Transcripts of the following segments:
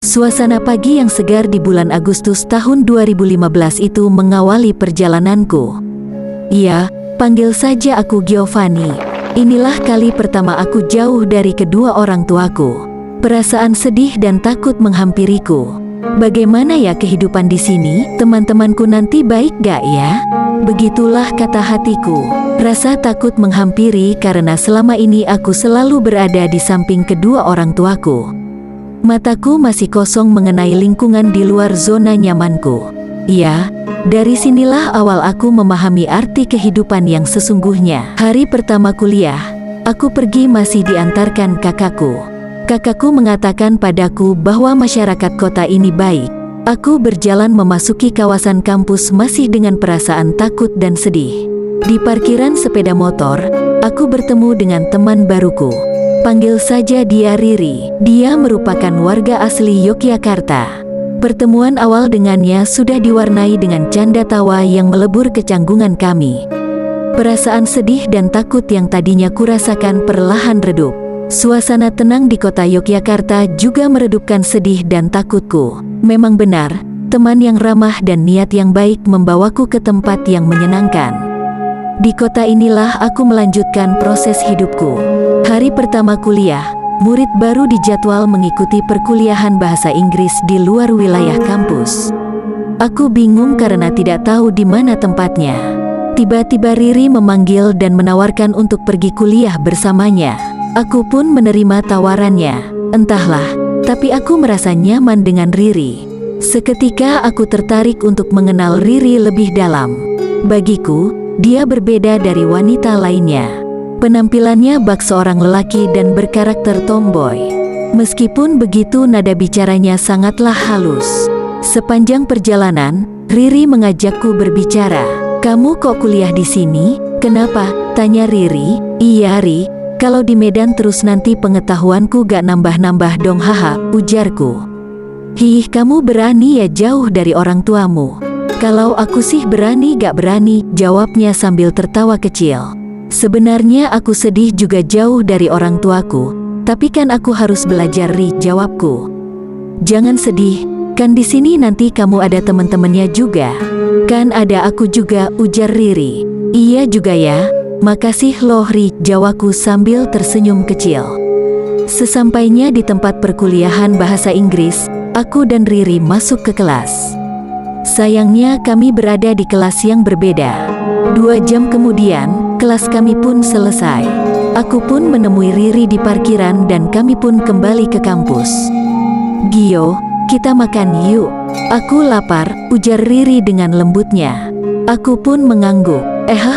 Suasana pagi yang segar di bulan Agustus tahun 2015 itu mengawali perjalananku. Iya, panggil saja aku Giovanni. Inilah kali pertama aku jauh dari kedua orang tuaku. Perasaan sedih dan takut menghampiriku. Bagaimana ya kehidupan di sini? Teman-temanku nanti baik gak ya? Begitulah kata hatiku. Rasa takut menghampiri karena selama ini aku selalu berada di samping kedua orang tuaku. Mataku masih kosong mengenai lingkungan di luar zona nyamanku. Ya, dari sinilah awal aku memahami arti kehidupan yang sesungguhnya. Hari pertama kuliah, aku pergi masih diantarkan kakakku. Kakakku mengatakan padaku bahwa masyarakat kota ini baik. Aku berjalan memasuki kawasan kampus masih dengan perasaan takut dan sedih. Di parkiran sepeda motor, aku bertemu dengan teman baruku. Panggil saja dia Riri. Dia merupakan warga asli Yogyakarta. Pertemuan awal dengannya sudah diwarnai dengan canda tawa yang melebur kecanggungan kami. Perasaan sedih dan takut yang tadinya kurasakan perlahan redup. Suasana tenang di kota Yogyakarta juga meredupkan sedih dan takutku. Memang benar, teman yang ramah dan niat yang baik membawaku ke tempat yang menyenangkan. Di kota inilah aku melanjutkan proses hidupku. Hari pertama kuliah, murid baru dijadwal mengikuti perkuliahan bahasa Inggris di luar wilayah kampus. Aku bingung karena tidak tahu di mana tempatnya. Tiba-tiba Riri memanggil dan menawarkan untuk pergi kuliah bersamanya. Aku pun menerima tawarannya. Entahlah, tapi aku merasa nyaman dengan Riri. Seketika aku tertarik untuk mengenal Riri lebih dalam. Bagiku, dia berbeda dari wanita lainnya. Penampilannya bak seorang lelaki dan berkarakter tomboy. Meskipun begitu, nada bicaranya sangatlah halus. Sepanjang perjalanan, Riri mengajakku berbicara. "Kamu kok kuliah di sini? Kenapa?" tanya Riri. "Iya Ri, kalau di Medan terus nanti pengetahuanku gak nambah-nambah dong haha," ujarku. "Hih, kamu berani ya jauh dari orang tuamu." "Kalau aku sih berani gak berani," jawabnya sambil tertawa kecil. "Sebenarnya aku sedih juga jauh dari orang tuaku, tapi kan aku harus belajar Ri," jawabku. "Jangan sedih, kan di sini nanti kamu ada teman-temannya juga." "Kan ada aku juga," ujar Riri. "Iya juga ya, makasih loh Ri," jawabku sambil tersenyum kecil. Sesampainya di tempat perkuliahan bahasa Inggris, aku dan Riri masuk ke kelas. Sayangnya kami berada di kelas yang berbeda. 2 jam kemudian, kelas kami pun selesai. Aku pun menemui Riri di parkiran dan kami pun kembali ke kampus. "Gio, kita makan yuk. Aku lapar," ujar Riri dengan lembutnya. Aku pun mengangguk.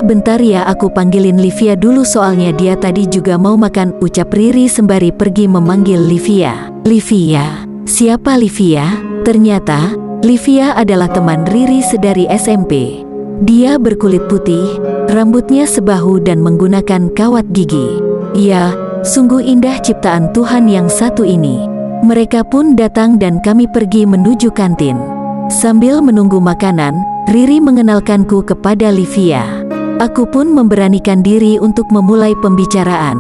Bentar ya, aku panggilin Livia dulu soalnya dia tadi juga mau makan," ucap Riri sembari pergi memanggil Livia. "Livia? Siapa Livia?" Ternyata Livia adalah teman Riri sedari SMP. Dia berkulit putih, rambutnya sebahu dan menggunakan kawat gigi. Ya, sungguh indah ciptaan Tuhan yang satu ini. Mereka pun datang dan kami pergi menuju kantin. Sambil menunggu makanan, Riri mengenalkanku kepada Livia. Aku pun memberanikan diri untuk memulai pembicaraan.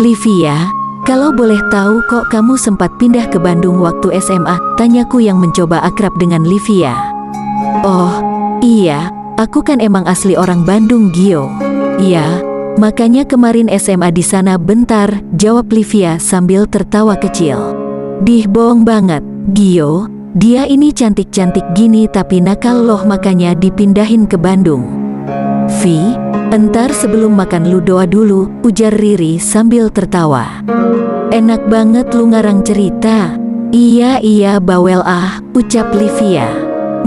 "Livia, kalau boleh tahu kok kamu sempat pindah ke Bandung waktu SMA?" tanyaku yang mencoba akrab dengan Livia. "Oh, iya, aku kan emang asli orang Bandung Gio." "Ya, makanya kemarin SMA di sana bentar," jawab Livia sambil tertawa kecil. "Dih, bohong banget, Gio. Dia ini cantik-cantik gini tapi nakal loh, makanya dipindahin ke Bandung." "Vi, entar sebelum makan lu doa dulu," ujar Riri sambil tertawa. "Enak banget lu ngarang cerita." Iya bawel ah," ucap Livia.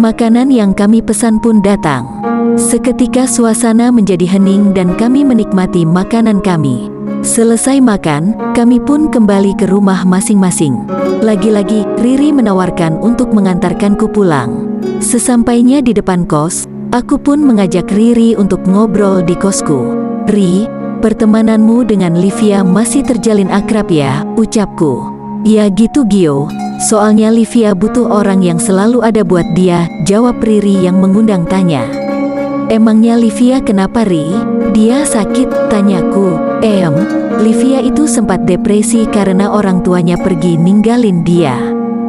Makanan yang kami pesan pun datang. Seketika suasana menjadi hening dan kami menikmati makanan kami. Selesai makan, kami pun kembali ke rumah masing-masing. Lagi-lagi, Riri menawarkan untuk mengantarkanku pulang. Sesampainya di depan kos, aku pun mengajak Riri untuk ngobrol di kosku. "Ri, pertemananmu dengan Livia masih terjalin akrab ya?" ucapku. "Ya gitu Gio, soalnya Livia butuh orang yang selalu ada buat dia," jawab Riri yang mengundang tanya. "Emangnya Livia kenapa Ri? Dia sakit?" tanyaku. Livia itu sempat depresi karena orang tuanya pergi ninggalin dia.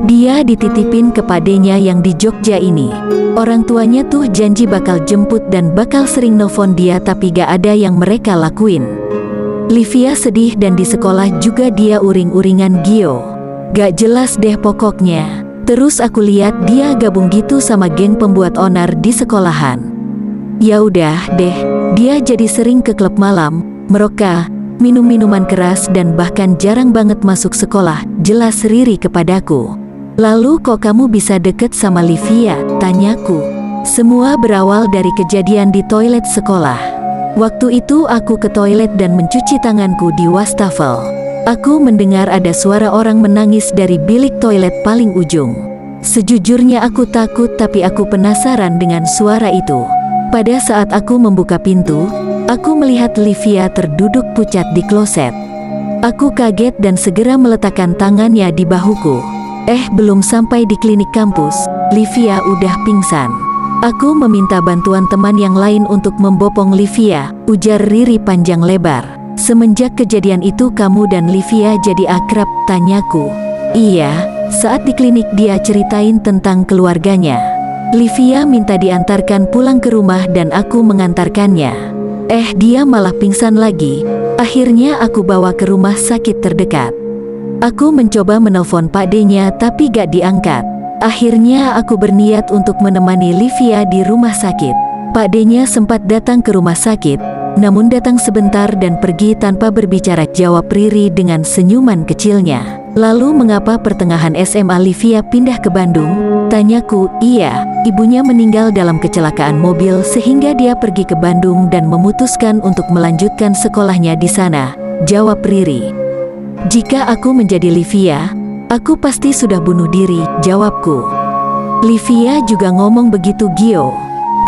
Dia dititipin ke padenya yang di Jogja ini. Orang tuanya tuh janji bakal jemput dan bakal sering nelfon dia, tapi gak ada yang mereka lakuin. Livia sedih dan di sekolah juga dia uring-uringan Gio. Gak jelas deh pokoknya. Terus aku lihat dia gabung gitu sama geng pembuat onar di sekolahan. Ya udah deh, dia jadi sering ke klub malam, merokok, minum minuman keras dan bahkan jarang banget masuk sekolah. Jelas Riri kepadaku. Lalu kok kamu bisa deket sama Livia? Tanyaku. Semua berawal dari kejadian di toilet sekolah. Waktu itu aku ke toilet dan mencuci tanganku di wastafel. Aku mendengar ada suara orang menangis dari bilik toilet paling ujung. Sejujurnya aku takut, tapi aku penasaran dengan suara itu. Pada saat aku membuka pintu, aku melihat Livia terduduk pucat di kloset. Aku kaget dan segera meletakkan tangannya di bahuku. Belum sampai di klinik kampus, Livia udah pingsan. Aku meminta bantuan teman yang lain untuk membopong Livia, ujar Riri panjang lebar. Semenjak kejadian itu kamu dan Livia jadi akrab? Tanyaku. Iya, saat di klinik dia ceritain tentang keluarganya. Livia minta diantarkan pulang ke rumah dan aku mengantarkannya. Dia malah pingsan lagi. Akhirnya aku bawa ke rumah sakit terdekat. Aku mencoba menelpon Pak D-nya tapi gak diangkat. Akhirnya aku berniat untuk menemani Livia di rumah sakit. Pak D-nya sempat datang ke rumah sakit, namun datang sebentar dan pergi tanpa berbicara, jawab Riri dengan senyuman kecilnya. Lalu mengapa pertengahan SMA Livia pindah ke Bandung? Tanyaku. Iya, ibunya meninggal dalam kecelakaan mobil sehingga dia pergi ke Bandung dan memutuskan untuk melanjutkan sekolahnya di sana, jawab Riri. Jika aku menjadi Livia, aku pasti sudah bunuh diri, jawabku. Livia juga ngomong begitu Gio.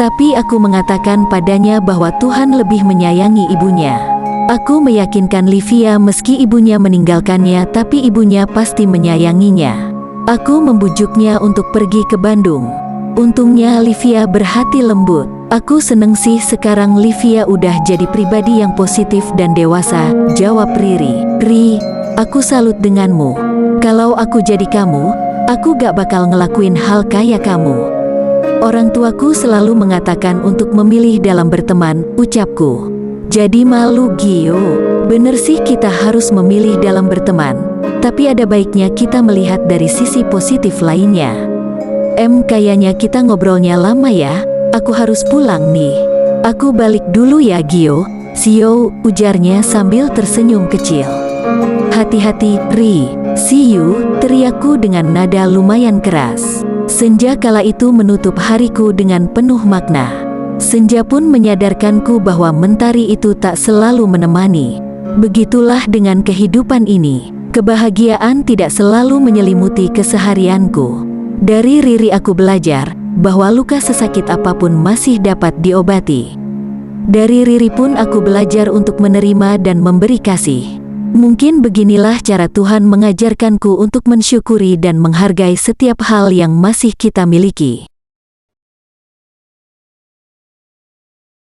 Tapi aku mengatakan padanya bahwa Tuhan lebih menyayangi ibunya. Aku meyakinkan Livia meski ibunya meninggalkannya, tapi ibunya pasti menyayanginya. Aku membujuknya untuk pergi ke Bandung. Untungnya Livia berhati lembut. Aku seneng sih sekarang Livia udah jadi pribadi yang positif dan dewasa, jawab Riri. Ri, aku salut denganmu. Kalau aku jadi kamu, aku gak bakal ngelakuin hal kayak kamu. Orang tuaku selalu mengatakan untuk memilih dalam berteman, ucapku. Jadi malu Gio. Bener sih kita harus memilih dalam berteman. Tapi ada baiknya kita melihat dari sisi positif lainnya. Kayaknya kita ngobrolnya lama ya. Aku harus pulang nih. Aku balik dulu ya Gio. See you, ujarnya sambil tersenyum kecil. Hati-hati, Ri. See you, teriakku dengan nada lumayan keras. Senja kala itu menutup hariku dengan penuh makna. Senja pun menyadarkanku bahwa mentari itu tak selalu menemani. Begitulah dengan kehidupan ini. Kebahagiaan tidak selalu menyelimuti keseharianku. Dari Riri aku belajar bahwa luka sesakit apapun masih dapat diobati. Dari Riri pun aku belajar untuk menerima dan memberi kasih. Mungkin beginilah cara Tuhan mengajarkanku untuk mensyukuri dan menghargai setiap hal yang masih kita miliki.